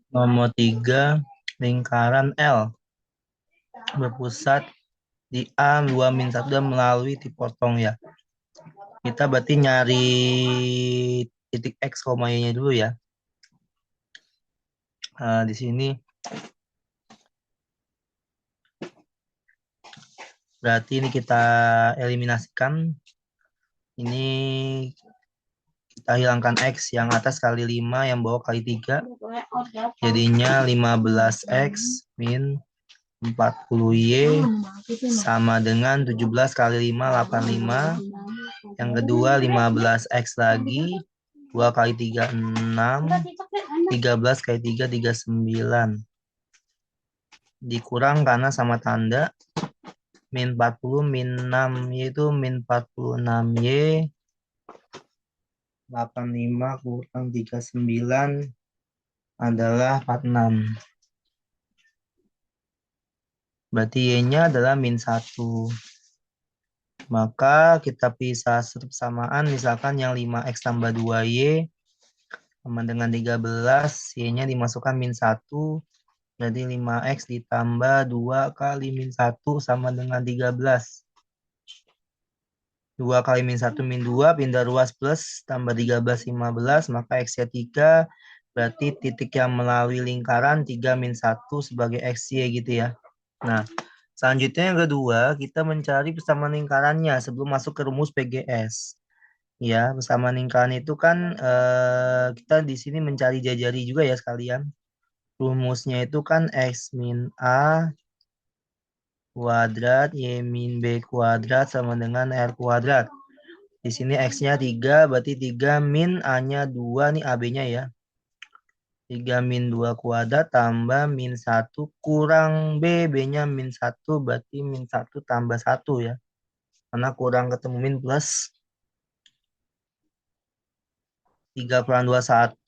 Nomor 3, lingkaran L berpusat di A 2-1 dan melalui dipotong ya. Kita berarti nyari titik X, Y-nya dulu ya. Di sini berarti ini kita eliminasikan. Ini kita hilangkan X yang atas kali 5, yang bawah kali 3. Jadinya 15X min 40Y sama dengan 17 kali 5, 85. Yang kedua 15X lagi. 2 kali 3, 6. 13 kali 3, 39. Dikurang karena sama tanda. Min 40 min 6 yaitu min 46Y. 85 kurang 39 adalah 46. Berarti Y-nya adalah min 1. Maka kita pisah persamaan, misalkan yang 5X tambah 2Y sama dengan 13, Y-nya dimasukkan min 1. Jadi 5X ditambah 2 kali min 1 sama dengan 13. 2 kali min 1 min 2, pindah ruas plus, tambah 13, 15, maka X-nya 3. Berarti titik yang melalui lingkaran 3 min 1 sebagai X-Y gitu ya. Nah, selanjutnya yang kedua, kita mencari persamaan lingkarannya sebelum masuk ke rumus PGS. Ya, persamaan lingkaran itu kan kita di sini mencari jari juga ya sekalian. Rumusnya itu kan X min A kuadrat Y min B kuadrat sama dengan R kuadrat. Di sini X-nya 3, berarti 3 min A-nya 2, nih AB-nya ya. 3 min 2 kuadrat tambah min 1 kurang B, B-nya min 1, berarti min 1 tambah 1 ya. Karena kurang ketemu min plus. 3 kurang 21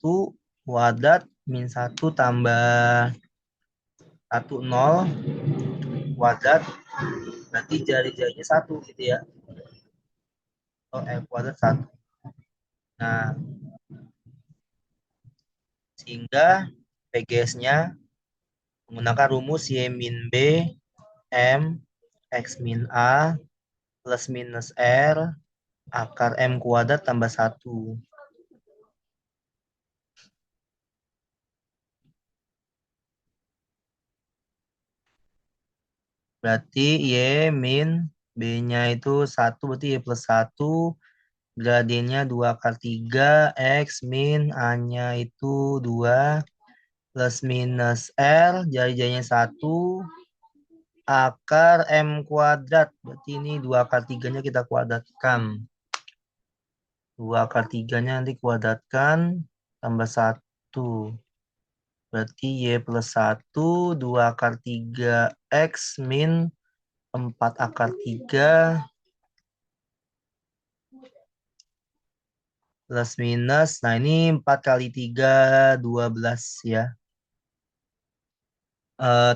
kuadrat, min 1 tambah 1, 0 kuadrat. Berarti jari-jarinya 1 gitu ya. Oh, L kuadrat 1. Nah, sehingga PGS-nya menggunakan rumus Y min B M X min A plus minus R akar M kuadrat tambah 1. Berarti Y min B-nya itu 1, berarti Y plus 1. Gradiennya 2 akar 3. X min A-nya itu 2. Plus minus R, jari-jarinya 1. Akar M kuadrat. Berarti ini 2 akar 3-nya kita kuadratkan. 2 akar 3-nya nanti kuadratkan. Tambah 1. Berarti Y plus 1, 2 akar 3 X min 4 akar 3 plus minus. Nah ini 4 kali 3, 12 ya.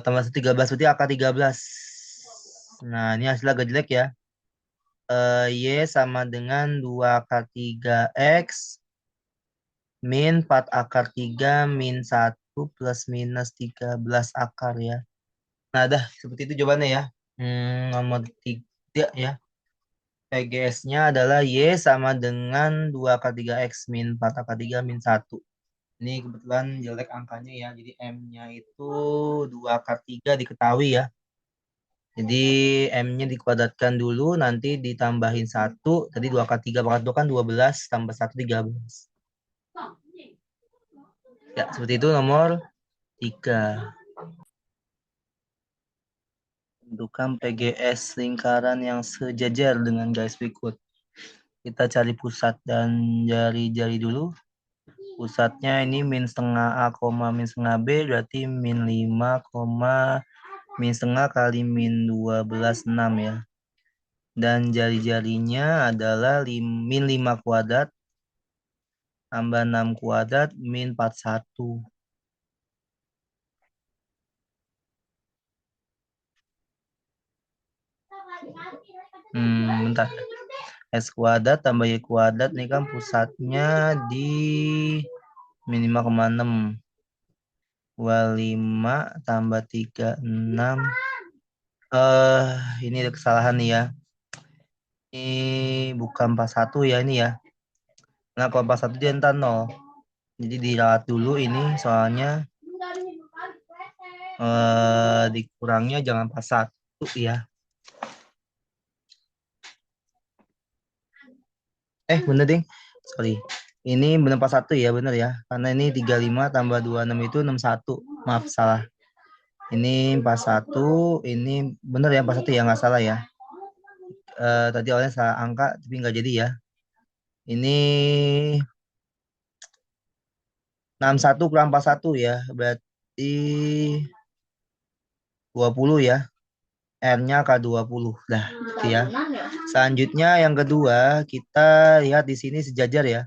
Tambah 13 berarti akar 13. Nah ini hasilnya agak jelek ya. Y sama dengan 2 akar 3 X min 4 akar 3 min 1 plus minus 13 akar ya. Nah dah seperti itu jawabannya ya. Nomor 3 ya. PGS-nya adalah Y sama dengan 2 akar 3X min 4 akar 3 min 1. Ini kebetulan jelek angkanya ya. Jadi M-nya itu 2 akar 3 diketahui ya. Jadi M-nya dikuadratkan dulu, nanti ditambahin 1. Tadi 2 akar 3 pangkat 2 kan 12, tambah 1, 13. Ya, seperti itu nomor 3. Tentukan PGS lingkaran yang sejajar dengan garis berikut. Kita cari pusat dan jari-jari dulu. Pusatnya ini min setengah A, min setengah B, berarti min 5, min setengah kali min 12, 6 ya. Dan jari-jarinya adalah min 5 kuadrat, tambah 6 kuadrat, min 41. Bentar. S kuadrat tambah Y kuadrat, ini kan pusatnya di min 5,6. 25 tambah 36. Ini ada kesalahan nih ya. Ini bukan 41 ya ini ya. Nah, kalau 41 dia entar 0. Jadi diralat dulu ini soalnya dikurangnya jangan 41 ya. Bener ding. Sorry. Ini bener 41 ya, bener ya. Karena ini 35 tambah 26 itu 61. Maaf, salah. Ini 41, ini bener ya 41 ya, nggak salah ya. Tadi awalnya salah angka, tapi nggak jadi ya. Ini 61 kurang 41 ya, berarti 20 ya. R-nya K20. Dah, gitu ya. Selanjutnya yang kedua, kita lihat di sini sejajar ya.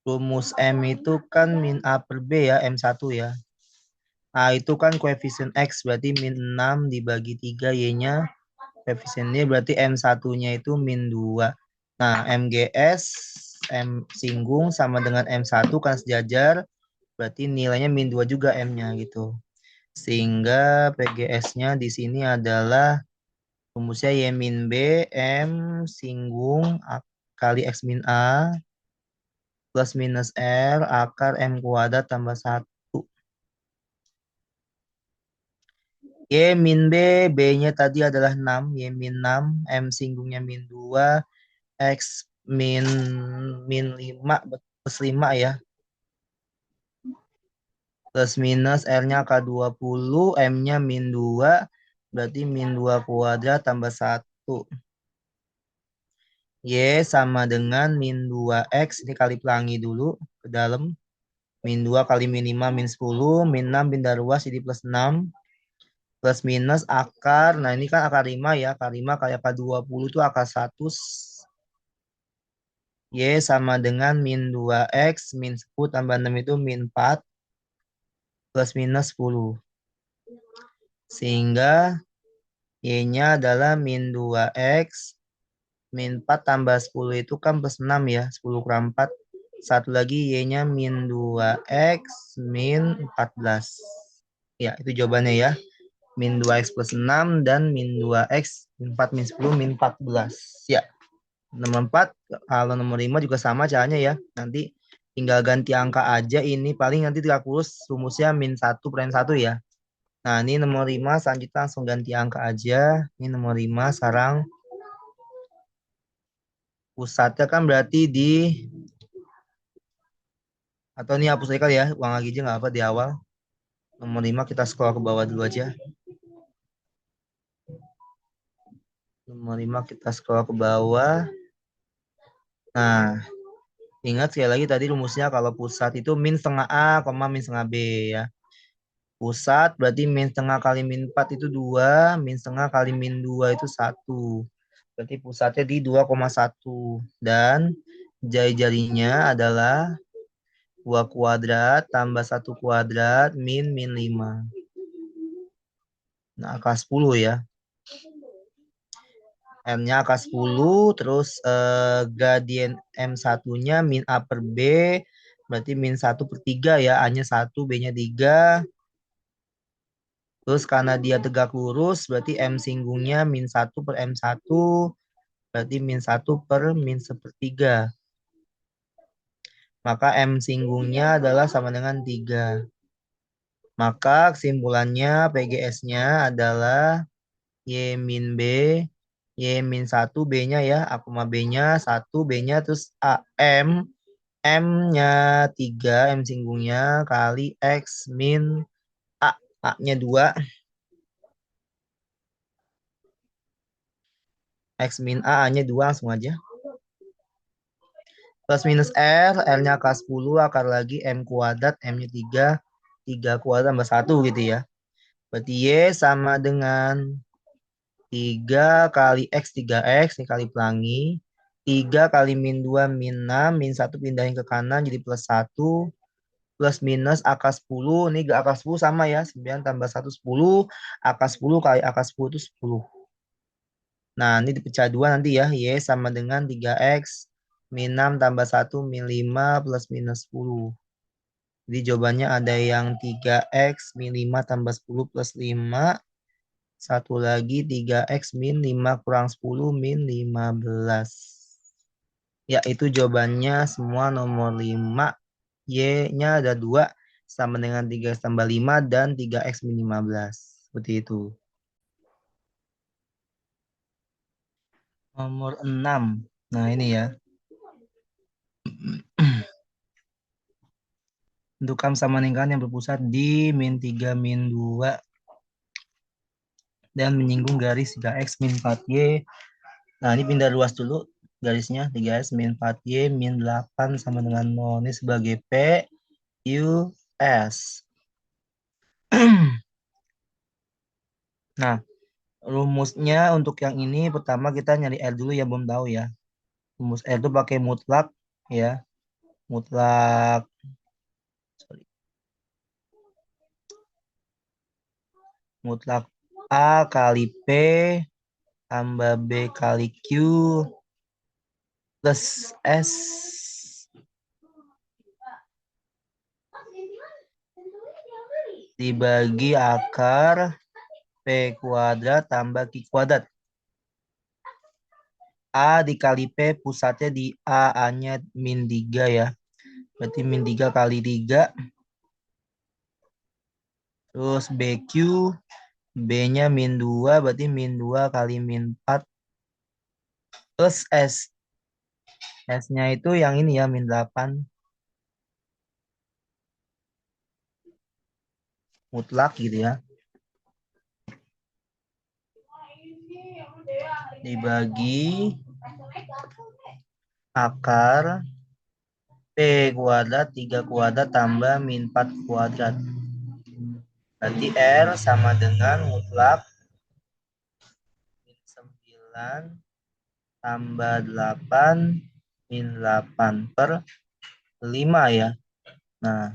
Rumus M itu kan min A per B ya, M1 ya. A itu kan koefisien X, berarti min 6 dibagi 3, Y-nya koefisiennya berarti M1-nya itu min 2. Nah, MGS, M singgung sama dengan M1 kan sejajar, berarti nilainya min 2 juga M-nya gitu. Sehingga PGS-nya di sini adalah rumusnya Y min B, M singgung kali X min A, plus minus R, akar M kuadrat tambah 1. Y min B, B-nya tadi adalah 6, Y min 6, M singgungnya min 2, X min 5, plus 5 ya. Plus minus R-nya K20, M-nya min 2, berarti min 2 kuadrat tambah 1. Y sama dengan min 2X, ini kali pelangi dulu ke dalam. Min 2 kali min 5, min 10, min 6 pindah ruas jadi plus 6. Plus minus akar, nah ini kan akar 5 ya, akar 5 kali akar 20 itu akar 1. Y sama dengan min 2X, min 10 tambah 6 itu min 4, plus minus 10. Sehingga Y-nya adalah min 2X, min 4 tambah 10 itu kan plus 6 ya, 10 kurang 4. Satu lagi Y-nya min 2X, min 14. Ya, itu jawabannya ya. Min 2X plus 6 dan min 2X, min 4, min 10, min 14. Ya, nomor 4, kalau nomor 5 juga sama caranya ya. Nanti tinggal ganti angka aja, ini paling nanti tidak kurus rumusnya min 1 per M1 ya. Nah, ini nomor 5, selanjutnya langsung ganti angka aja. Ini nomor 5, sekarang pusatnya kan berarti di, atau ini hapus aja kali ya, ulang lagi aja nggak apa di awal. Nomor 5 kita scroll ke bawah dulu aja. Nomor 5 kita scroll ke bawah. Nah, ingat sekali lagi tadi rumusnya kalau pusat itu min setengah A, min setengah B ya. Pusat berarti min setengah kali min 4 itu 2, min setengah kali min 2 itu 1. Berarti pusatnya di 2,1. Dan jari-jarinya adalah 2 kuadrat tambah 1 kuadrat min 5. Nah, angka 10 ya. M-nya angka 10, terus gradien M1-nya min A per B, berarti min 1 per 3 ya. A-nya 1, B-nya 3. Terus karena dia tegak lurus, berarti M singgungnya min 1 per M1, berarti min 1 per min sepertiga. Maka M singgungnya adalah sama dengan 3. Maka kesimpulannya PGS-nya adalah Y min B, Y min 1, B-nya ya, A, B-nya 1, B-nya terus A, M-nya 3, M singgungnya kali X min A, A-nya 2, X min A, A-nya 2, langsung aja. Plus minus R, R-nya akar 10, akar lagi M kuadrat, M-nya 3, 3 kuadrat tambah 1 gitu ya. Berarti Y sama dengan 3 kali X, 3X, ini kali pelangi. 3 kali min 2, min 6, min 1 pindahin ke kanan jadi plus 1. Plus minus akar 10, ini akar 10 sama ya, 9 tambah 1, 10. Akar 10 kali akar 10 itu 10. Nah, ini dipecah 2 nanti ya, Y sama dengan 3X min 6 tambah 1 min 5 plus minus 10. Jadi jawabannya ada yang 3x min 5 tambah 10 plus 5. Satu lagi 3x min 5 kurang 10 min 15. Ya, itu jawabannya semua nomor 5. Y-nya ada 2 sama dengan 3x tambah 5 dan 3x min 15. Seperti itu. Nomor 6. Nah, ini ya. Untuk kam sama lingkaran yang berpusat di min 3 min 2 dan menyinggung garis 3x min 4y. Nah, ini pindah luas dulu garisnya. 3x min 4y min 8 sama dengan 0. Ini sebagai P, Q, S. Nah, rumusnya untuk yang ini pertama kita nyari R dulu ya, belum tahu ya. Rumus R itu pakai mutlak ya. Mutlak mutlak A kali P tambah B kali Q plus S dibagi akar P kuadrat tambah Q kuadrat. A dikali P pusatnya di A, A-nya min 3 ya. Berarti min 3 kali 3. Terus BQ, B-nya min 2, berarti min 2 kali min 4. Plus S. S-nya itu yang ini ya, min 8. Mutlak gitu ya. Dibagi akar P kuadrat 3 kuadrat tambah min 4 kuadrat. Berarti R sama dengan mutlak min 9 tambah 8 min 8 per 5 ya. Nah,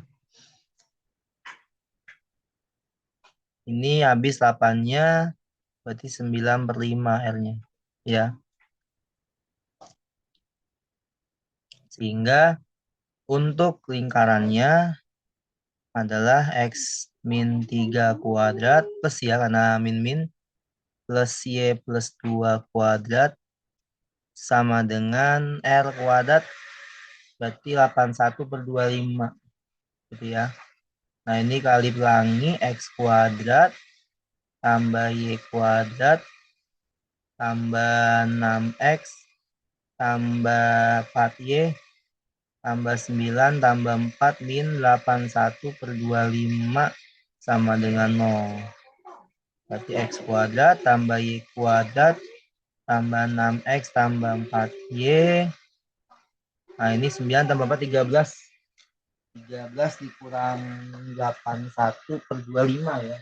ini habis 8-nya berarti 9 per 5 R-nya. Ya. Sehingga untuk lingkarannya adalah X min 3 kuadrat plus ya karena min plus Y plus 2 kuadrat sama dengan R kuadrat berarti 81 per 25 gitu ya. Nah ini kali pelangi X kuadrat tambah Y kuadrat tambah 6X tambah 4Y tambah 9 tambah 4 min 81 per 25 sama dengan 0. Berarti X kuadrat tambah Y kuadrat tambah 6X tambah 4Y. Nah ini 9 tambah 4 13. 13 dikurang 81 per 25 ya.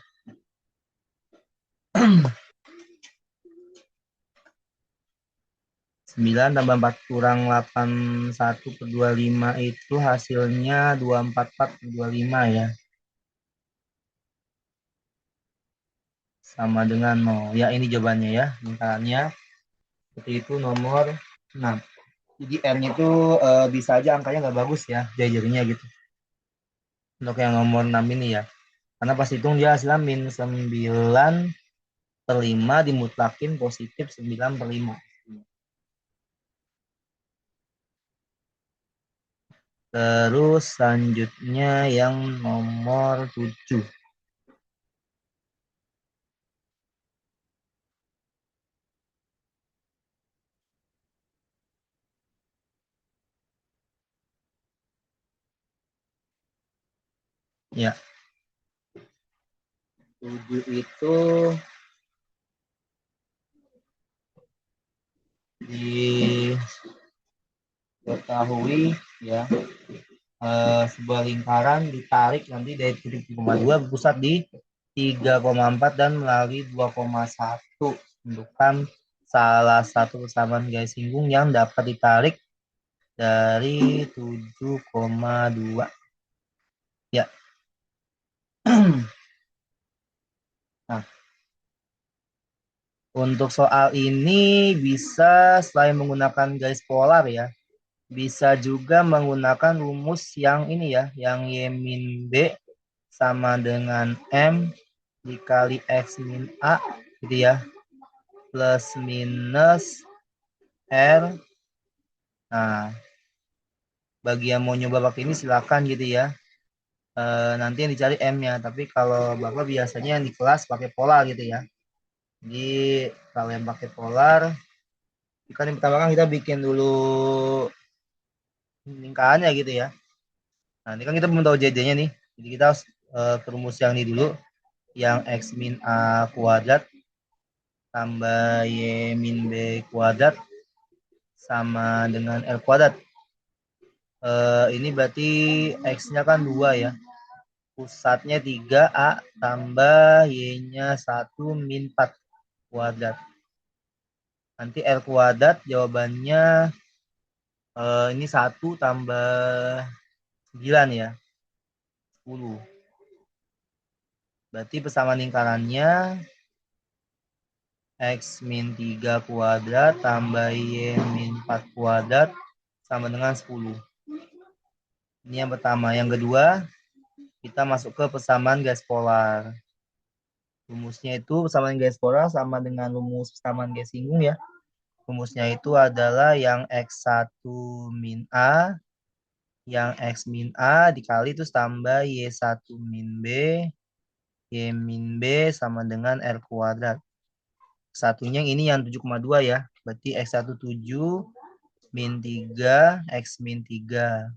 9 tambah 4 kurang 81 per 25 itu hasilnya 244 per 25 ya. Sama dengan 0. Ya ini jawabannya ya. Lingkarannya seperti itu nomor 6. Jadi R-nya itu bisa aja angkanya nggak bagus ya. Jari-jarinya gitu. Untuk yang nomor 6 ini ya. Karena pas hitung dia hasilnya min 9 per 5 dimutlakin positif 9 per 5. Terus selanjutnya yang nomor 7. Ya. 7 itu diketahui ya, sebuah lingkaran ditarik nanti dari titik 3,2 berpusat di 3,4 dan melalui 2,1 menunjukkan salah satu persamaan garis singgung yang dapat ditarik dari 7,2 ya. Nah, untuk soal ini bisa selain menggunakan garis polar ya, Bisa juga menggunakan rumus yang ini ya, yang Y min B sama dengan M dikali X min A, gitu ya. Plus minus R. Nah, bagi yang mau nyoba pakai ini silakan gitu ya. Nanti yang dicari M-nya. Tapi kalau Bapak biasanya yang di kelas pakai polar gitu ya. Jadi kalau yang pakai polar, kan yang pertama kan kita bikin dulu lingkarannya gitu ya. Nah, ini kan kita belum tahu JD-nya nih. Jadi kita harus ke rumus yang ini dulu. Yang X min A kuadrat tambah Y min B kuadrat sama dengan L kuadrat. Ini berarti X-nya kan 2 ya. Pusatnya 3A tambah Y-nya 1 min 4 kuadrat. Nanti L kuadrat jawabannya ini 1 tambah 9 ya. 10. Berarti persamaan lingkarannya X min 3 kuadrat tambah Y min 4 kuadrat sama dengan 10. Ini yang pertama. Yang kedua, kita masuk ke persamaan garis polar. Rumusnya itu persamaan garis polar sama dengan rumus persamaan garis singgung ya. Rumusnya itu adalah yang X1 min A, yang X min A dikali terus tambah Y1 min B, Y min B sama dengan R kuadrat. Satunya ini yang 7,2 ya. Berarti X1 7 min 3, X min 3.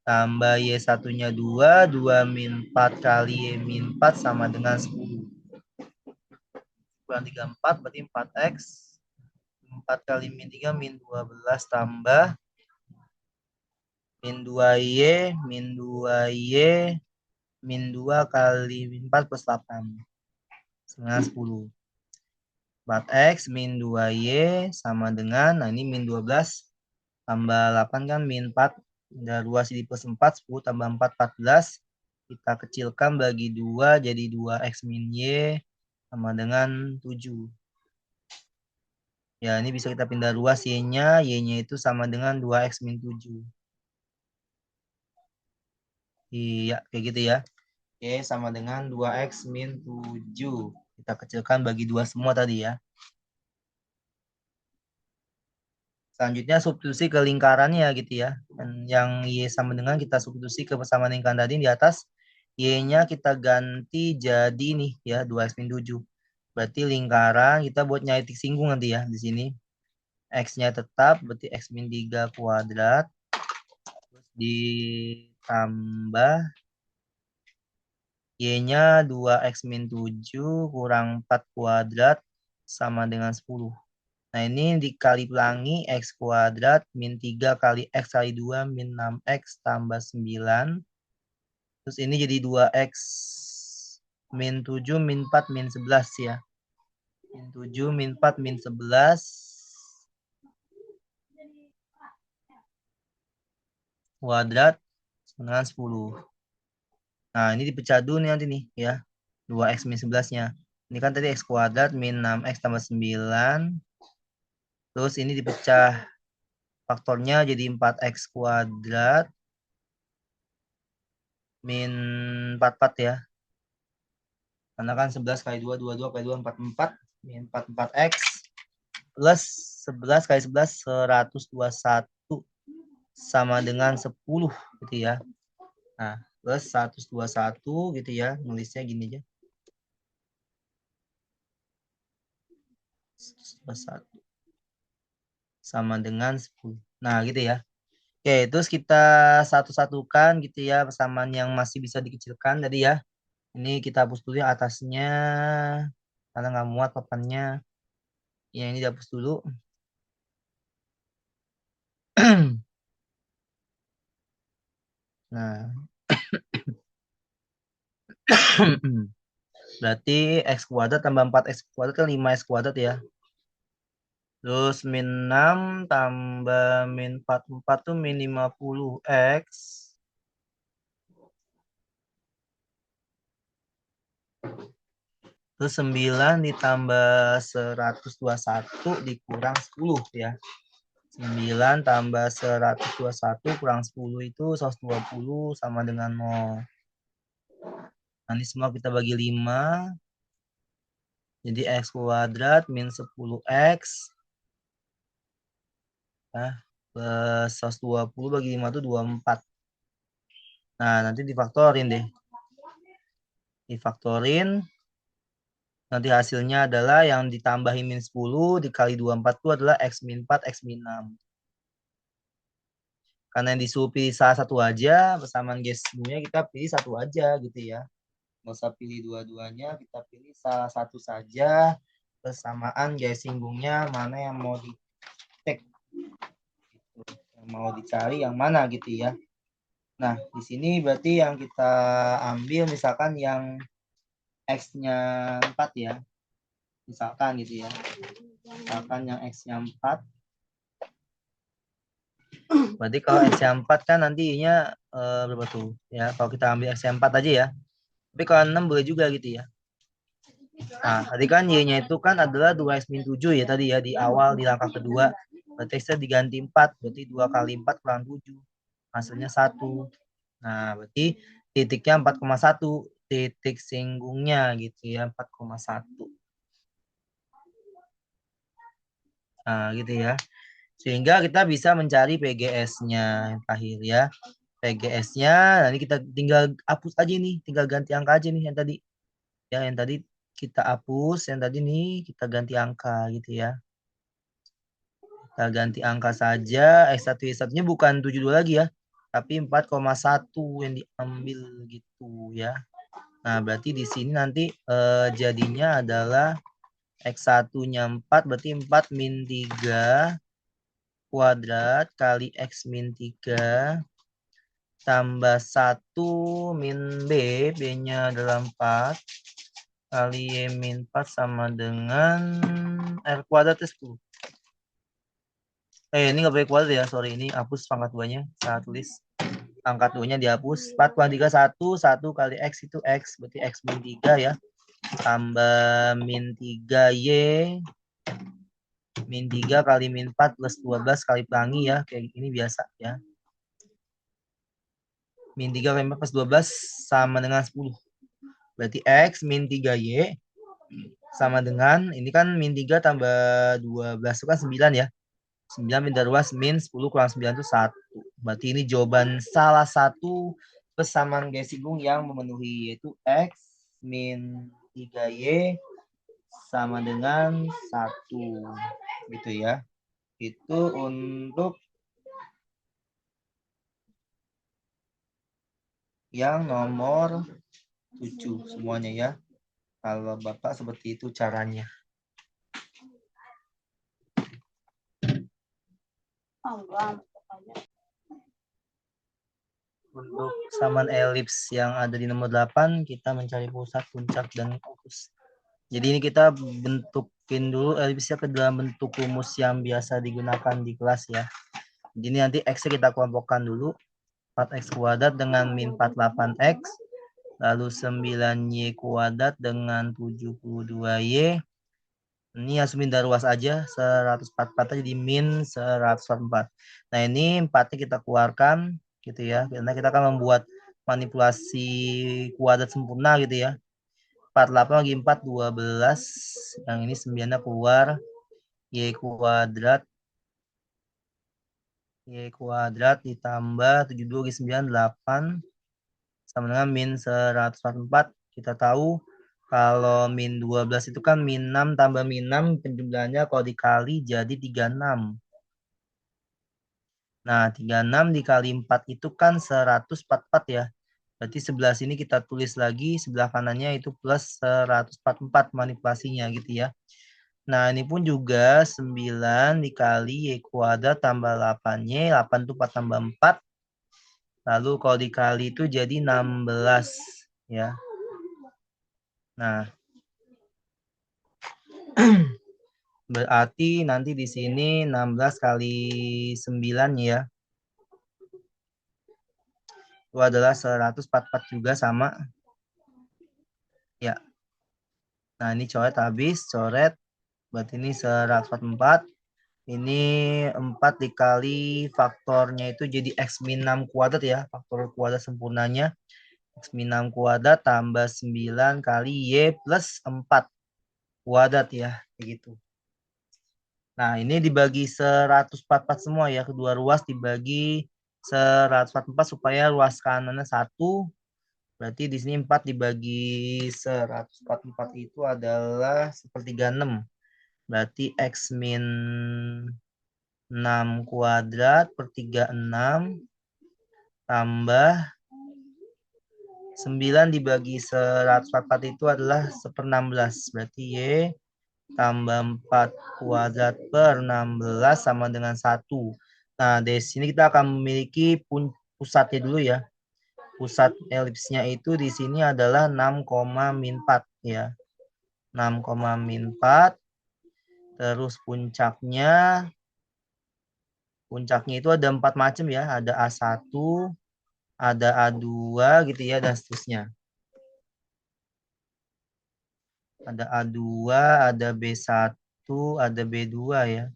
Tambah Y1-nya 2, 2 min 4 kali Y min 4 sama dengan 10. Kurang 3, 4, berarti 4X. 4 kali min 3, min 12 tambah min 2Y, min 2Y, min 2 kali min 4 plus 8. Setengah 10. 4X min 2Y sama dengan, nah ini min 12 tambah 8 kan min 4. Udah 2 sini plus 4, 10 tambah 4, 14. Kita kecilkan bagi 2 jadi 2X min Y sama dengan 7. Ya, ini bisa kita pindah luas Y-nya. Y-nya itu sama dengan 2X min 7. Iya, kayak gitu ya. Y sama dengan 2X min 7. Kita kecilkan bagi 2 semua tadi ya. Selanjutnya substitusi ke lingkarannya gitu ya. Dan yang Y sama dengan kita substitusi ke persamaan lingkaran tadi di atas. Y-nya kita ganti jadi nih ya 2X min 7. Berarti lingkaran kita buat nyari titik singgung nanti ya di sini. X-nya tetap berarti X min 3 kuadrat. Terus ditambah Y-nya 2X min 7 kurang 4 kuadrat sama dengan 10. Nah, ini dikali pelangi X kuadrat min 3 kali X kali 2 min 6X tambah 9. Terus ini jadi 2X min 7 min 4 min 11 ya. Min 7 min 4 min 11 kuadrat dengan 10. Nah, ini dipecah dulu nih nanti nih ya. 2X min 11-nya. Ini kan tadi X kuadrat min 6X tambah 9. Terus ini dipecah faktornya jadi 4X kuadrat min 44 ya. Karena kan 11 kali 2, 22 kali 2, 44. Min 44X plus 11 kali 11, 121 sama dengan 10 gitu ya. Nah, plus 121 gitu ya. Nulisnya gini aja. 121 sama dengan 10. Nah, gitu ya. Oke, terus kita satu-satukan gitu ya persamaan yang masih bisa dikecilkan tadi ya. Ini kita hapus dulu ya atasnya karena nggak muat papannya. Ya, ini dihapus dulu. Nah, berarti X kuadrat tambah 4X kuadrat kan 5X kuadrat ya. Terus min 6 tambah min 44 tuh min 50X. Terus 9 ditambah 121 dikurang 10 ya. 9 tambah 121 kurang 10 itu 120 sama dengan 0. Nanti semua kita bagi 5. Jadi X kuadrat min 10X. Nah, plus 120 bagi 5 itu 24. Nah, nanti difaktorin deh. Difaktorin. Nanti hasilnya adalah yang ditambahin min 10 dikali 24 itu adalah X min 4, X min 6. Karena yang disuruh pilih salah satu aja, persamaan G singgungnya kita pilih satu aja gitu ya. Nggak usah pilih dua-duanya, kita pilih salah satu saja. Persamaan G singgungnya mana yang mau di-take. Yang mau dicari yang mana gitu ya. Nah, di sini berarti yang kita ambil misalkan yang X-nya 4 ya. Misalkan gitu ya. Misalkan yang X-nya 4. Berarti kalau X-nya 4 kan nantinya berapa tuh? Ya, kalau kita ambil X-nya 4 aja ya. Tapi kalau 6 boleh juga gitu ya. Nah, tadi kan Y-nya itu kan adalah 2X min 7 ya tadi ya di awal di langkah kedua. Berarti X-nya diganti 4, berarti 2 kali 4 kurang 7. Hasilnya 1. Nah, berarti titiknya 4,1. Titik singgungnya gitu ya, 4,1. Nah, gitu ya. Sehingga kita bisa mencari PGS-nya yang terakhir ya. PGS-nya nanti kita tinggal hapus aja nih, tinggal ganti angka aja nih yang tadi. Ya, yang tadi kita hapus, yang tadi nih kita ganti angka gitu ya. Kita ganti angka saja, X1 Y1-nya bukan 72 lagi ya, tapi 4,1 yang diambil gitu ya. Nah, berarti di sini nanti jadinya adalah X1-nya 4, berarti 4 min 3 kuadrat kali X min 3 tambah 1 min B, B-nya adalah 4, kali Y min 4 sama dengan R kuadrat 10. Ini nggak boleh kuadrat ya, sorry, ini hapus pangkat 2-nya, saya tulis. Pangkat 2-nya dihapus, 4 kuadrat 3, 1 kali X itu X, berarti X min 3 ya, tambah min 3Y, min 3 kali min 4 plus 12 kali pelangi ya, kayak ini biasa ya. Min 3 kali 4 plus 12 sama dengan 10. Berarti X min 3Y sama dengan, ini kan min 3 tambah 12 itu kan 9 ya. 9 min ruas min 10 kurang 9 itu 1. Berarti ini jawaban salah satu persamaan G singgung yang memenuhi, yaitu X min 3Y sama dengan 1. Gitu ya. Itu untuk yang nomor 7 semuanya ya. Kalau Bapak seperti itu caranya. Untuk samaan elips yang ada di nomor 8, kita mencari pusat, puncak, dan fokus. Jadi ini kita bentukin dulu elipsnya ke dalam bentuk rumus yang biasa digunakan di kelas ya. Jadi nanti X kita kelompokkan dulu. 4X kuadrat dengan min 48X. Lalu 9Y kuadrat dengan 72Y. Ini langsung min ruas aja, 144 aja di min 144. Nah ini 4-nya kita keluarkan gitu ya, karena kita akan membuat manipulasi kuadrat sempurna gitu ya. 48 bagi 4, 12. Yang ini 9-nya keluar. Y kuadrat ditambah 72 bagi 9, 8. Sama dengan min 144. Kita tahu kalau min 12 itu kan min 6 tambah min 6 penjumlahannya kalau dikali jadi 36. Nah, 36 dikali 4 itu kan 144 ya. Berarti sebelah sini kita tulis lagi, sebelah kanannya itu plus 144 manipulasinya gitu ya. Nah, ini pun juga 9 dikali Y kuadrat tambah 8Y. 8 itu 4 tambah 4. Lalu kalau dikali itu jadi 16 ya. Nah, berarti nanti di sini 16 kali 9 ya. Itu adalah 144 juga sama. Ya. Nah, ini coret habis, coret. Berarti ini 144. Ini 4 dikali faktornya itu jadi X min 6 kuadrat ya. Faktor kuadrat sempurnanya. X min 6 kuadrat tambah 9 kali Y plus 4 kuadrat ya. Begitu. Nah, ini dibagi 144 semua ya. Kedua ruas dibagi 144 supaya ruas kanannya 1. Berarti di sini 4 dibagi 144 itu adalah 1/36. Berarti X min 6 kuadrat per 36 tambah 9 dibagi 144 itu adalah 1/16. Berarti Y tambah 4 kuadrat per 16 sama dengan 1. Nah, dari sini kita akan memiliki pusatnya dulu ya. Pusat elipsnya itu di sini adalah 6, min 4 ya. 6, min 4. Terus puncaknya itu ada 4 macam ya. Ada A1, ada A2 gitu ya, dan seterusnya. Ada A2, ada B1, ada B2 ya.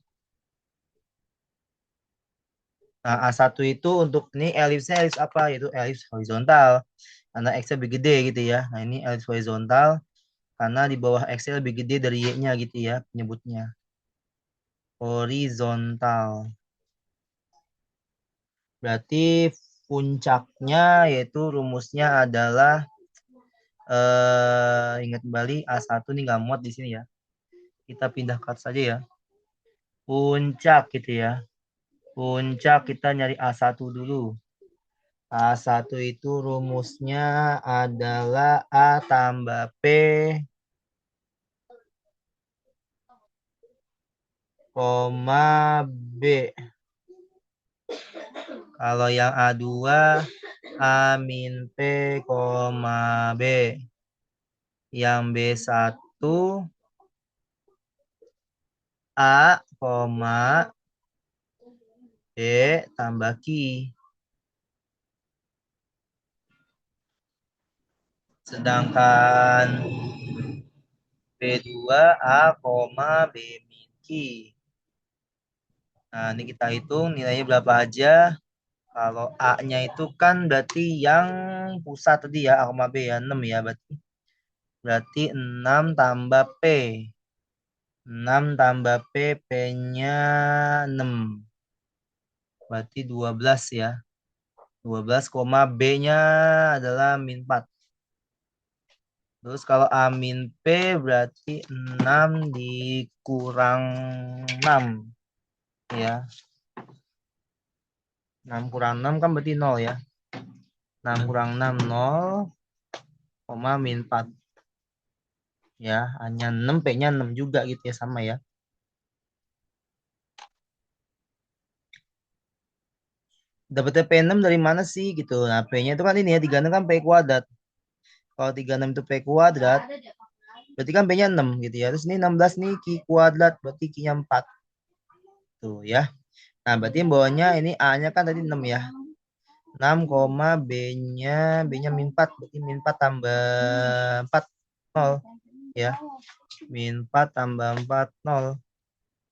Nah, A1 itu untuk ini elipsnya elips apa? Yaitu elips horizontal. Karena X-nya lebih gede gitu ya. Nah, ini elips horizontal karena di bawah X-nya lebih gede dari Y-nya gitu ya penyebutnya. Horizontal. Berarti puncaknya yaitu rumusnya adalah ingat kembali A1 nih nggak muat di sini ya. Kita pindah cut saja ya. Puncak gitu ya. Puncak kita nyari A1 dulu. A1 itu rumusnya adalah A tambah P koma B. Kalau yang A2 A min P koma B. Yang B1 A koma B tambah Q. Sedangkan B2 A koma B min Q. Nah, ini kita hitung nilainya berapa aja. Kalau A-nya itu kan berarti yang pusat tadi ya, A koma B ya, 6 ya berarti. Berarti 6 tambah P. 6 tambah P, P-nya 6. Berarti 12 ya. 12, B-nya adalah min 4. Terus kalau A min P berarti 6 dikurang 6. Ya. 6 kurang 6 kan berarti 0 ya. 6 kurang 6, 0, min 4. Ya, hanya 6, P-nya 6 juga gitu ya, sama ya. Dapetnya P6 dari mana sih gitu. Nah, P-nya itu kan ini ya, 36 kan P kuadrat. Kalau 36 itu P kuadrat, berarti kan P-nya 6 gitu ya. Terus ini 16 nih Q kuadrat, berarti Q-nya 4. Tuh ya. Nah, berarti yang bawahnya ini A-nya kan tadi 6 ya. 6, B-nya min 4. Berarti min 4 tambah 4, 0. Ya. Min 4 tambah 4, 0.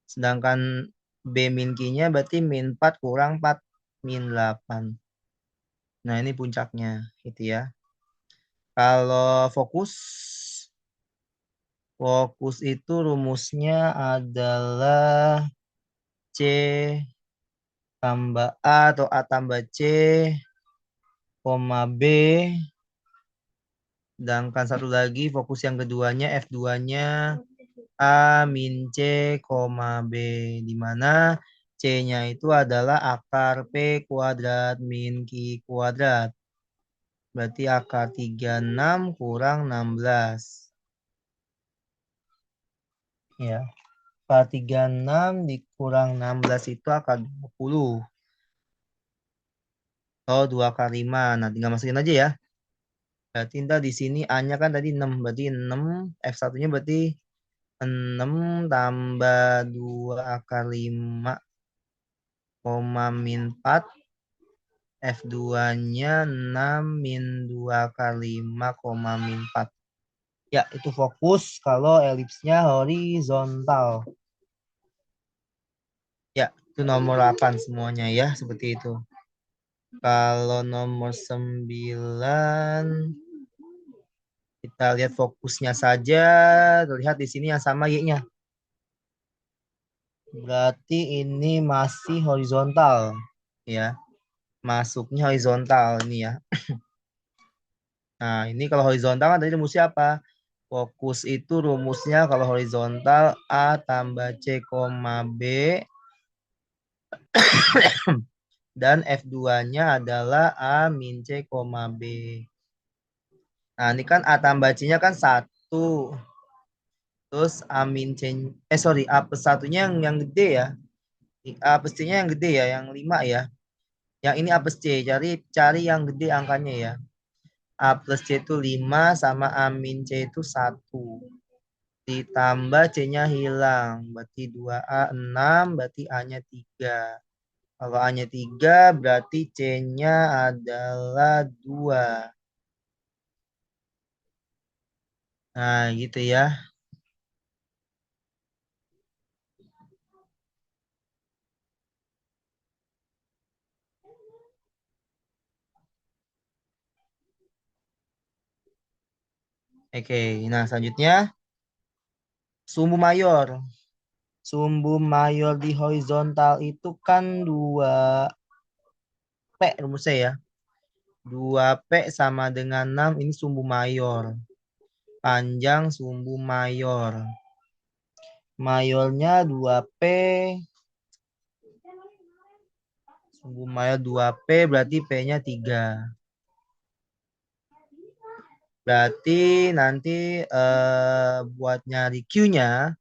Sedangkan B min Q-nya berarti min 4 kurang 4, min 8. Nah, ini puncaknya gitu ya. Kalau fokus itu rumusnya adalah C tambah A atau A tambah C, koma B. Sedangkan satu lagi fokus yang keduanya F2-nya A min C, koma B. Di mana C-nya itu adalah akar P kuadrat min Q kuadrat. Berarti akar 36 kurang 16. Ya. Akar 36 dikurang 16 itu akar 20. Oh, 2 kali 5. Nah, tinggal masukin aja ya. Berarti ntar di sini A-nya kan tadi 6. Berarti 6. F1-nya berarti 6 tambah 2 akar 5, min 4. F2-nya 6 min 2 kali 5, min 4. Ya, itu fokus kalau elipsnya horizontal. Itu nomor 8 semuanya ya, seperti itu. Kalau nomor 9, kita lihat fokusnya saja. Terlihat di sini yang sama Y-nya. Berarti ini masih horizontal. Ya, masuknya horizontal ini ya. Nah, ini kalau horizontal kan tadi rumusnya apa? Fokus itu rumusnya kalau horizontal A tambah C, B. Dan F2-nya adalah A min C, B. Nah, ini kan A tambah C-nya kan 1. Terus A min C, sorry, A plus satunya yang gede ya. A plus C-nya yang gede ya, yang 5 ya. Yang ini A plus C, cari yang gede angkanya ya. A plus C itu 5 sama A min C itu 1. Ditambah C-nya hilang. Berarti 2A 6, berarti A-nya 3. Kalau A-nya 3, berarti C-nya adalah 2. Nah, gitu ya. Oke, nah selanjutnya sumbu mayor. Sumbu mayor di horizontal itu kan 2P rumusnya ya. 2P sama dengan 6, ini sumbu mayor. Panjang sumbu mayor. Mayornya 2P. Sumbu mayor 2P berarti P-nya 3. Berarti nanti buat nyari Q-nya,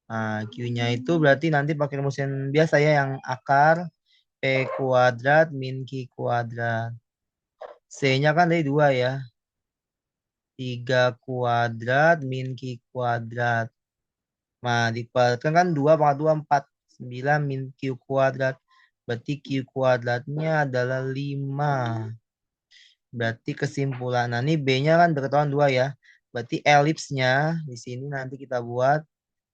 nah, Q-nya itu berarti nanti pakai rumus yang biasa ya, yang akar P kuadrat min Q kuadrat. C-nya kan dari 2 ya. 3 kuadrat min Q kuadrat. Nah, dikuadratkan kan 2 pangkat 2, 4. 9 min Q kuadrat. Berarti Q kuadratnya adalah 5. Berarti kesimpulan. Nah, ini B-nya kan berketahuan 2 ya. Berarti elipsnya di sini nanti kita buat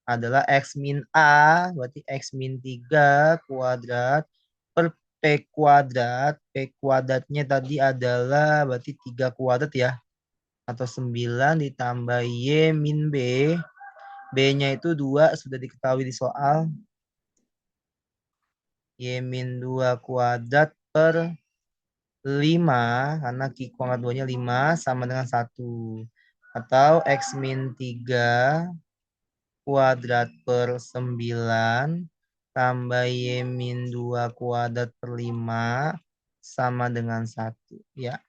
adalah X min A. Berarti X min 3 kuadrat per P kuadrat. P kuadratnya tadi adalah berarti 3 kuadrat ya. Atau 9 ditambah Y min B. B-nya itu 2 sudah diketahui di soal. Y min 2 kuadrat per 5 karena Q kuadrat 2-nya 5 sama dengan 1. Atau X min 3 kuadrat per 9 tambah Y min 2 kuadrat per 5 sama dengan 1. Ya.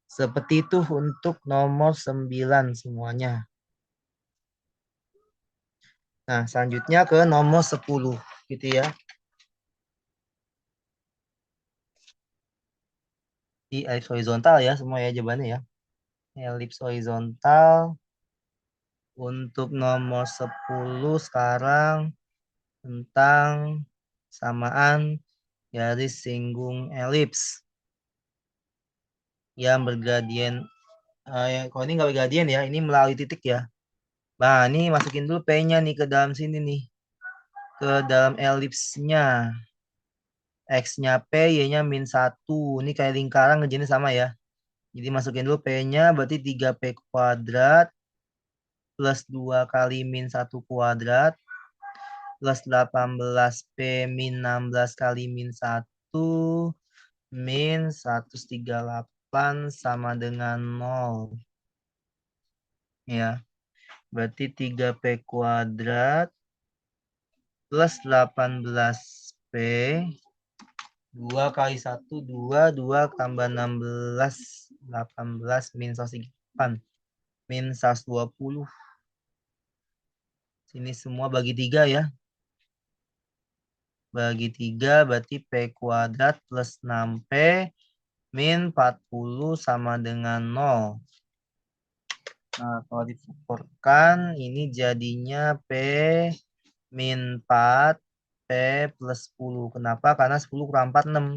Seperti itu untuk nomor 9 semuanya. Nah, selanjutnya ke nomor 10 gitu ya. Di elips horizontal ya semua ya jawabannya ya. Elips horizontal untuk nomor 10 sekarang tentang samaan garis singgung elips yang bergradien. Kalau ini nggak bergradien ya, ini melalui titik ya. Nah, ini masukin dulu P-nya nih ke dalam sini nih. Ke dalam elipsnya. X-nya P, Y-nya min 1. Ini kayak lingkaran ngerjainnya sama ya. Jadi masukin dulu P-nya berarti 3P kuadrat plus 2 kali min 1 kuadrat plus 18P min 16 kali min 1 min 138 sama dengan 0. Ya, berarti 3P kuadrat plus 18P 2 kali 1, 2, 2 tambah 16, 18 min 138 min 120. Sini semua bagi 3 ya. Bagi 3 berarti P kuadrat plus 6P min 40 sama dengan 0. Nah, kalau difaktorkan ini jadinya P min 4, P plus 10. Kenapa? Karena 10 kurang 4, 6.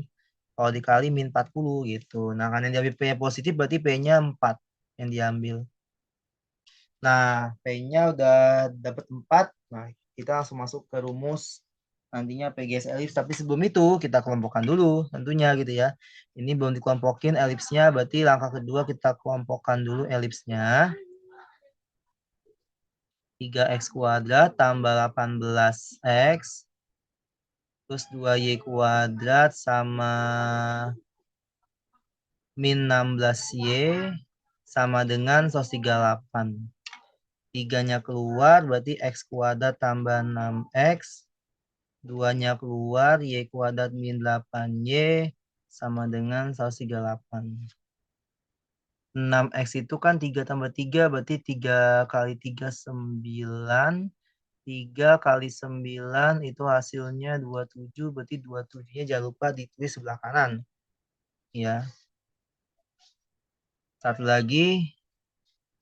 Kalau dikali min 40 gitu. Nah, karena yang diambil P-nya positif berarti P-nya 4 yang diambil. Nah, P-nya udah dapat 4. Nah, kita langsung masuk ke rumus nantinya PGS elips. Tapi sebelum itu kita kelompokkan dulu tentunya gitu ya. Ini belum dikelompokin elipsnya, berarti langkah kedua kita kelompokkan dulu elipsnya. 3x kuadrat tambah 18x terus 2y kuadrat sama min 16y sama dengan 138. 3-nya keluar berarti x kuadrat tambah 6x. 2-nya keluar y kuadrat min 8y sama dengan 138. 6x itu kan 3 tambah 3 berarti 3 kali 3 9. 3 kali 9 itu hasilnya 27, berarti 27-nya jangan lupa ditulis sebelah kanan. Ya. Satu lagi,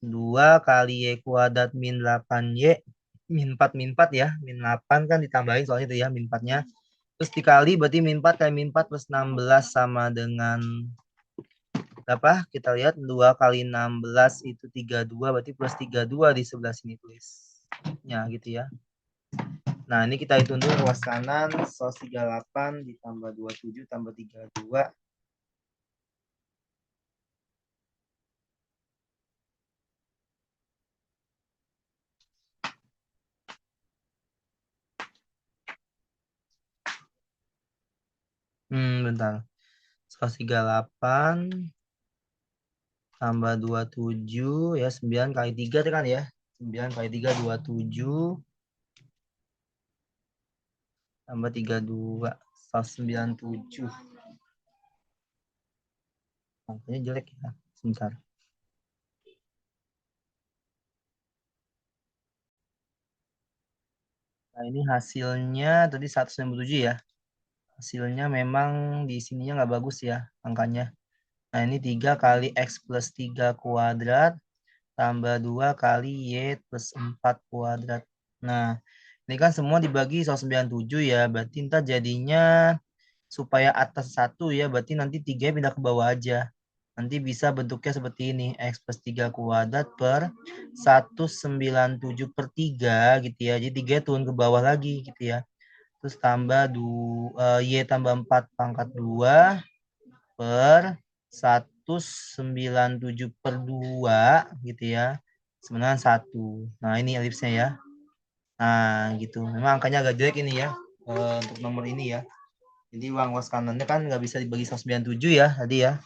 2 kali y kuadrat min 8y, min 4 ya. Min 8 kan ditambahin soalnya itu ya, min 4-nya. Terus dikali berarti min 4 kali min 4 plus 16 sama dengan berapa? Kita lihat 2 kali 16 itu 32, berarti plus 32 di sebelah sini tulis. Ya gitu ya. Nah, ini kita hitung dulu ruas kanan, sos 38 ditambah 27 tambah 32. Bentar. Sos 38 tambah 27 ya 9 kali 3 kan ya. 9 kali 3 27 tambah 32 197. Angkanya jelek ya. Sebentar. Nah, ini hasilnya tadi 197 ya. Hasilnya memang di sininya nggak bagus ya angkanya. Nah, ini 3 kali X plus 3 kuadrat tambah 2 kali Y plus 4 kuadrat. Nah, ini kan semua dibagi 197 ya. Berarti ntar jadinya supaya atas 1 ya. Berarti nanti 3 pindah ke bawah aja. Nanti bisa bentuknya seperti ini. X plus 3 kuadrat per 197 per 3 gitu ya. Jadi 3 turun ke bawah lagi gitu ya. Terus tambah Y tambah 4 pangkat 2 per 197 per 2 gitu ya. Sebenarnya 1. Nah, ini elipsnya ya. Nah, gitu. Memang angkanya agak jelek ini ya. Untuk nomor ini ya. Jadi uang was kanannya kan nggak bisa dibagi 197 ya tadi ya.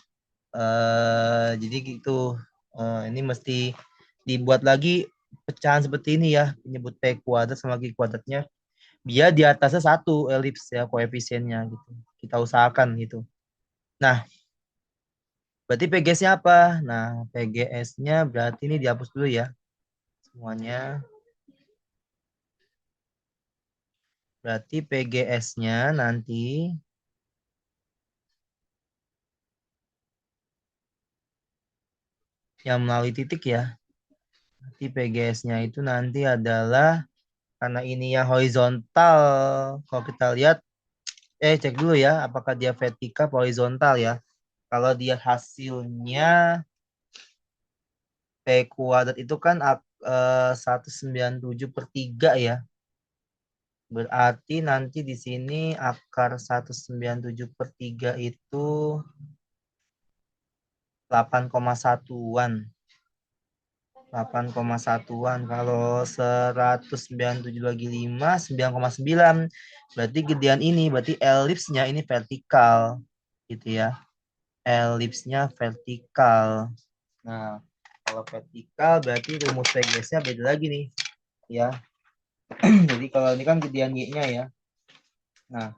Jadi gitu. Ini mesti dibuat lagi pecahan seperti ini ya. Menyebut P kuadrat sama Q kuadratnya. Biar di atasnya 1 elips ya koefisiennya gitu. Kita usahakan gitu. Nah, berarti PGS-nya apa? Nah, PGS-nya berarti ini dihapus dulu ya. Semuanya. Berarti PGS-nya nanti yang melalui titik ya. Berarti PGS-nya itu nanti adalah karena ini yang horizontal. Kalau kita lihat, cek dulu ya, apakah dia vertikal atau horizontal ya. Kalau dia hasilnya P kuadrat itu kan 197 per 3 ya. Berarti nanti di sini akar 197 per 3 itu 8,1-an. 8,1-an. Kalau 197 bagi 5, 9,9. Berarti gedean ini, berarti elipsnya ini vertikal. Gitu ya. Elipsnya vertikal. Nah, kalau vertikal berarti rumus PGS-nya beda lagi nih. Ya. Jadi kalau ini kan gedean Y-nya ya. Nah,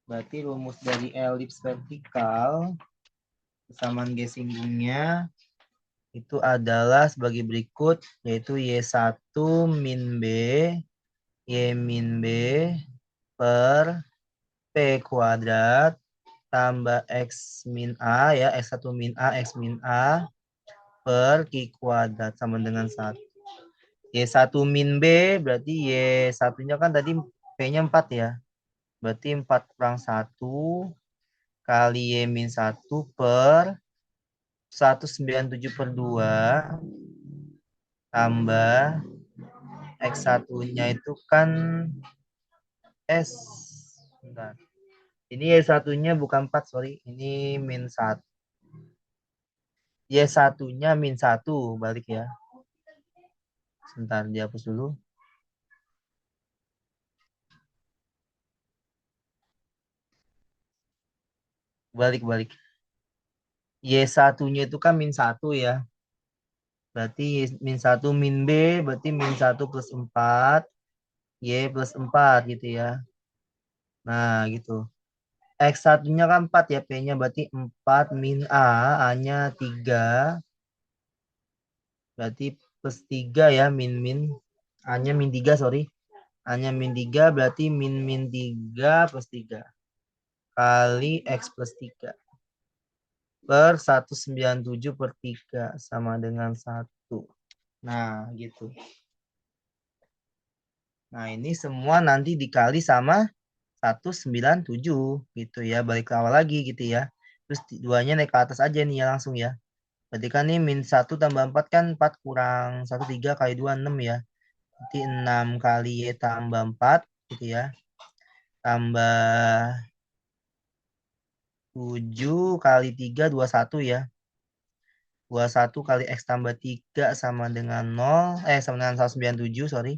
berarti rumus dari elips vertikal kesamaan G singgungnya itu adalah sebagai berikut, yaitu Y1 min B, Y min B per P kuadrat tambah X min A ya, X1 min A, X min A per Q kuadrat sama dengan 1. Y1 min B berarti Y1-nya kan tadi P-nya 4 ya. Berarti 4 kurang 1 kali Y min 1 per 197 per 2 tambah X1-nya itu kan S Bentar. Ini Y1-nya bukan 4, sorry. Ini min 1. Y1-nya min 1, balik ya. Sebentar, dihapus dulu. Balik. Y1-nya itu kan min 1 ya. Berarti min 1 min B, berarti min 1 plus 4. Y plus 4 gitu ya. Nah, gitu. X1-nya kan 4 ya, P-nya berarti 4 min A, A-nya 3. Berarti plus 3 ya, min. A-nya min 3, sorry. A-nya min 3, berarti min 3 plus 3. Kali X plus 3. Per 197 per 3 sama dengan 1. Nah, gitu. Nah, ini semua nanti dikali sama 197 gitu ya. Balik ke awal lagi gitu ya. Terus duanya naik ke atas aja nih ya langsung ya. Berarti kan ini min 1 tambah 4 kan 4 kurang 1, 3 kali 2, 6 ya. Berarti 6 kali Y tambah 4 gitu ya. Tambah 7 kali 3, 21 ya. 21 kali X tambah 3 sama dengan 0. Sama dengan 197, sorry.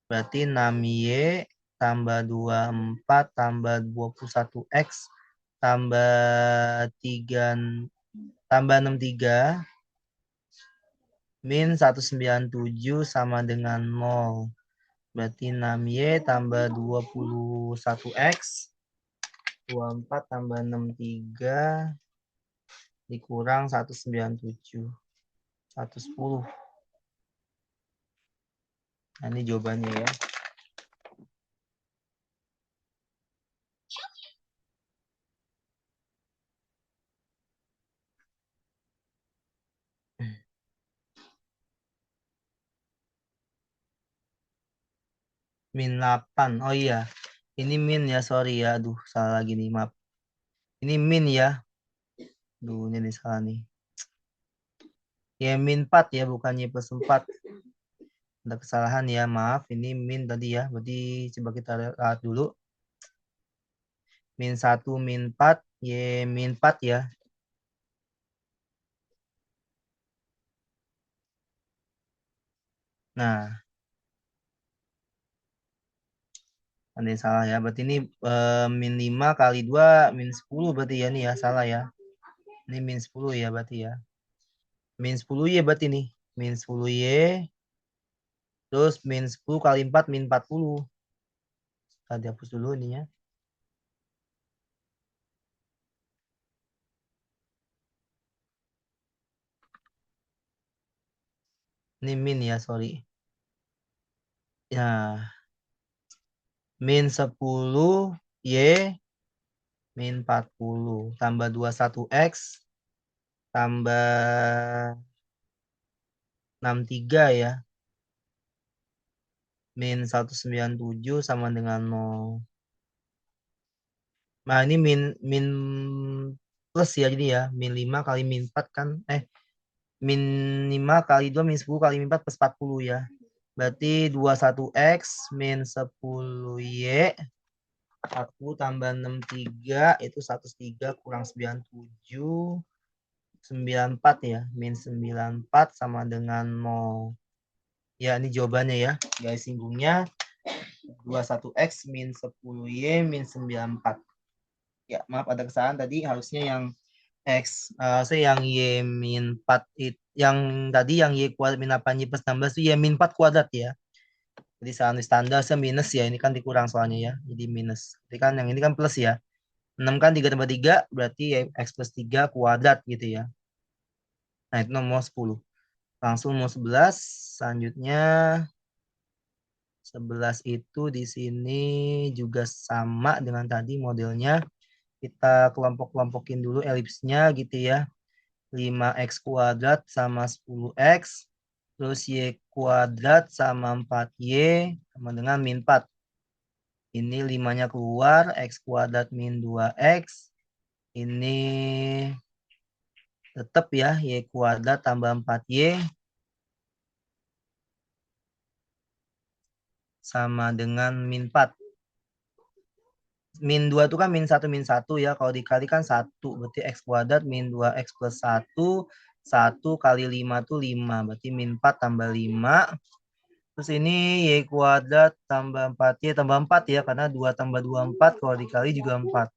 Berarti 6Y tambah 24 tambah 21X tambah 3 tambah 63 min 197 sama dengan 0. Berarti 6Y tambah 21X 24 tambah 63 dikurang 197. 110. Nah, ini jawabannya ya. Min 8. Oh iya. Ini min ya, sorry ya. Aduh, salah lagi nih, maaf. Ini min ya. Duh, ini salah nih. Ya, min 4 ya, bukan Y plus 4. Ada kesalahan ya, maaf. Ini min tadi ya. Berarti coba kita lihat dulu. Min 1, min 4. Y min 4 ya. Nah, ada yang salah ya. Berarti ini min 5 kali 2 min 10 berarti ya. Ini ya, salah ya. Ini min 10 ya berarti ya. Min 10 Y berarti nih. Min 10 Y. Terus min 10 kali 4 min 40. Kita dihapus dulu ininya. Ini min ya, sorry. Ya, min 10 Y min 40 tambah 21X tambah 63 ya. Min 197 sama dengan 0. Nah, ini min plus ya, jadi ya. Min 5 kali min 4 kan. Min 5 kali 2 min 10 kali min 4 plus 40 ya. Berarti 21X min 10Y 40 tambah 63 itu 103 kurang 97 94 ya. Min 94 sama dengan 0. Ya, ini jawabannya ya. Garis singgungnya 21X min 10Y min 94. Ya, maaf ada kesalahan tadi, harusnya yang X, saya yang Y min 4 yang tadi yang Y kuadrat min 8 Y plus 16 itu Y min 4 kuadrat ya. Jadi saat standar saya minus ya, ini kan dikurang soalnya ya. Jadi minus. Jadi kan yang ini kan plus ya. 6 kan 3 tambah 3 berarti Y X plus 3 kuadrat gitu ya. Nah, itu nomor 10. Langsung nomor 11. Selanjutnya 11 itu di sini juga sama dengan tadi modelnya. Kita kelompok-kelompokin dulu elipsnya gitu ya. 5X kuadrat sama 10X. Terus Y kuadrat sama 4Y sama dengan min 4. Ini 5-nya keluar. X kuadrat min 2X. Ini tetap ya. Y kuadrat tambah 4Y. Sama dengan min 4. min 2 itu kan min 1 ya. Kalau dikali kan 1. Berarti X kuadrat min 2X plus 1. 1 kali 5 itu 5. Berarti min 4 tambah 5. Terus ini Y kuadrat tambah 4Y tambah 4 ya. Karena 2 tambah 2, 4. Kalau dikali juga 4.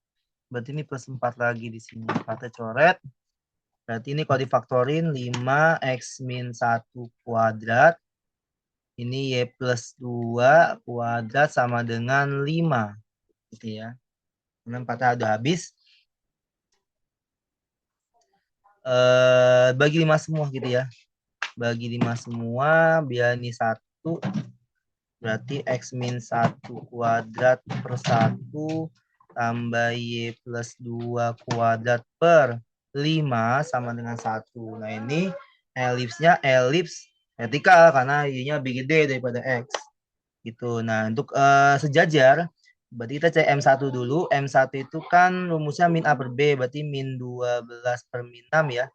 Berarti ini plus 4 lagi di sini. 4 coret. Berarti ini kalau difaktorin 5X min 1 kuadrat. Ini Y plus 2 kuadrat sama dengan 5. Gitu ya. Karena 4 udah habis. Bagi 5 semua gitu ya. Bagi 5 semua, biar ini 1. Berarti X min 1 kuadrat per 1 tambah Y plus 2 kuadrat per 5 sama dengan 1. Nah ini elipsnya elips vertikal karena Y-nya lebih gede daripada X. Gitu. Nah untuk sejajar, berarti kita cek M1 dulu. M1 itu kan rumusnya min A per B, berarti min 12 per min 6 ya.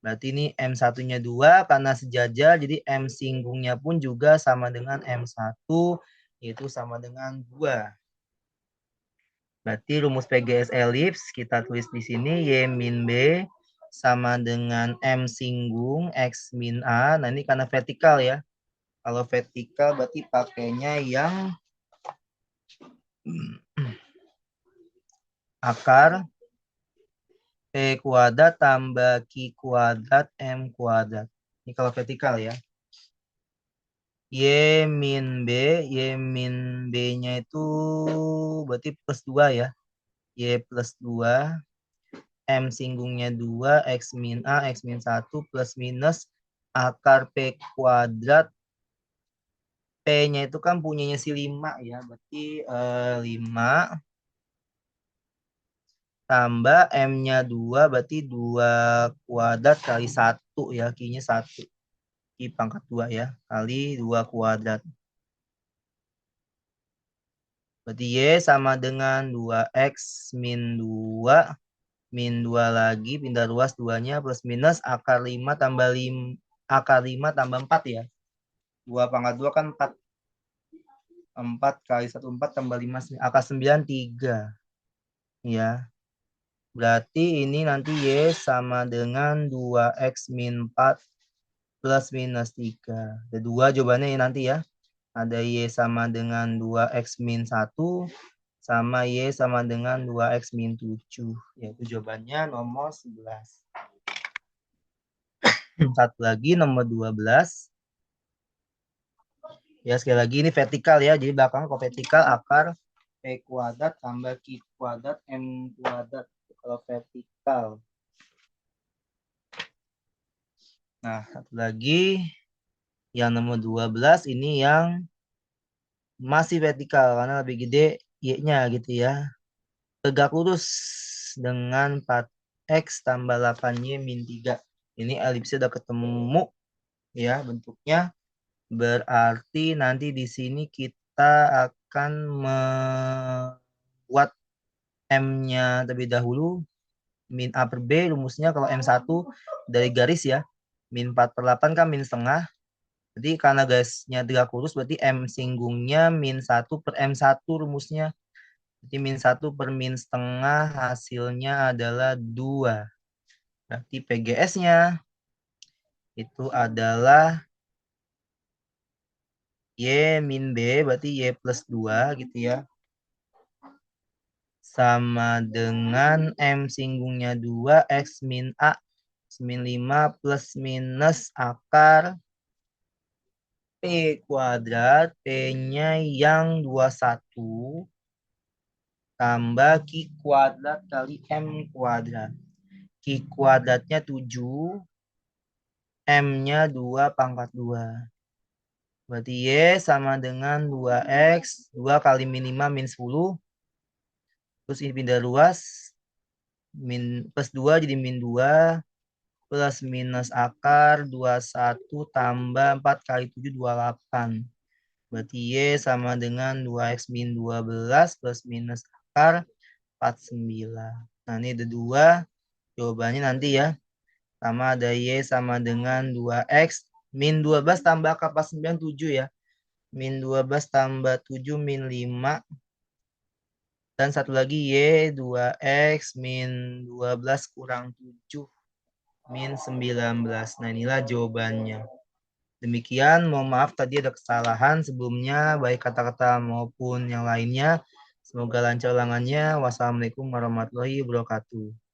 Berarti ini M1-nya 2 karena sejajar, jadi M singgungnya pun juga sama dengan M1, yaitu sama dengan 2. Berarti rumus PGS elips kita tulis di sini Y min B sama dengan M singgung X min A. Nah ini karena vertikal ya. Kalau vertikal berarti pakainya yang akar P kuadrat tambah Q kuadrat M kuadrat. Ini kalau vertikal ya. Y min B, Y min B-nya itu berarti plus 2 ya. Y plus 2, M singgungnya 2, X min A, X min 1 plus minus akar P kuadrat. P-nya itu kan punyanya si 5 ya. Berarti 5 tambah M-nya 2, berarti 2 kuadrat kali 1 ya. Q-nya 1. Q pangkat 2 ya. Kali 2 kuadrat. Berarti Y sama dengan 2X min 2. Min 2 lagi, pindah ruas 2-nya plus minus akar 5 tambah 5. Akar 5 tambah 4 ya. 2 pangkat 2 kan 4. 4 kali 1, 4 tambah 5. Akar 9, 3. Ya. Berarti ini nanti Y sama dengan 2X min 4 plus minus 3. Ada 2 jawabannya nanti ya. Ada Y sama dengan 2X min 1 sama Y sama dengan 2X min 7. Yaitu jawabannya nomor 11. Satu lagi nomor 12. Ya sekali lagi ini vertikal ya. Jadi belakang kalau vertikal akar P kuadrat tambah Q kuadrat M kuadrat. Kalau vertikal. Nah satu lagi. Yang nomor 12 ini yang masih vertikal karena lebih gede Y-nya gitu ya. Tegak lurus dengan 4X tambah 8Y min 3. Ini elipsnya udah ketemu ya bentuknya. Berarti nanti di sini kita akan membuat M-nya terlebih dahulu. Min A per B rumusnya kalau M1 dari garis ya. Min 4 per 8 kan min setengah. Jadi karena garisnya tegak lurus berarti M singgungnya min 1 per M1 rumusnya. Jadi min 1 per min setengah hasilnya adalah 2. Berarti PGS-nya itu adalah Y min B, berarti Y plus 2 gitu ya. Sama dengan M singgungnya 2, X min A, X min 5 plus minus akar P kuadrat, P-nya yang 21, tambah Q kuadrat kali M kuadrat. Q kuadratnya 7, M-nya 2 pangkat 2. Berarti Y sama dengan 2X, 2 kali min 5 min 10. Terus ini pindah luas, min plus 2 jadi min 2, plus minus akar 21 tambah 4 kali 7, 28. Berarti Y sama dengan 2X min 12 plus minus akar 49. Nah ini ada 2, jawabannya nanti ya. Sama ada Y sama dengan 2X min 12 tambah akar 49, 7 ya. Min 12 tambah 7 min 5 Dan satu lagi Y 2X min 12 kurang 7 min 19. Nah, inilah jawabannya. Demikian, mohon maaf tadi ada kesalahan sebelumnya, baik kata-kata maupun yang lainnya. Semoga lancar ulangannya. Wassalamualaikum warahmatullahi wabarakatuh.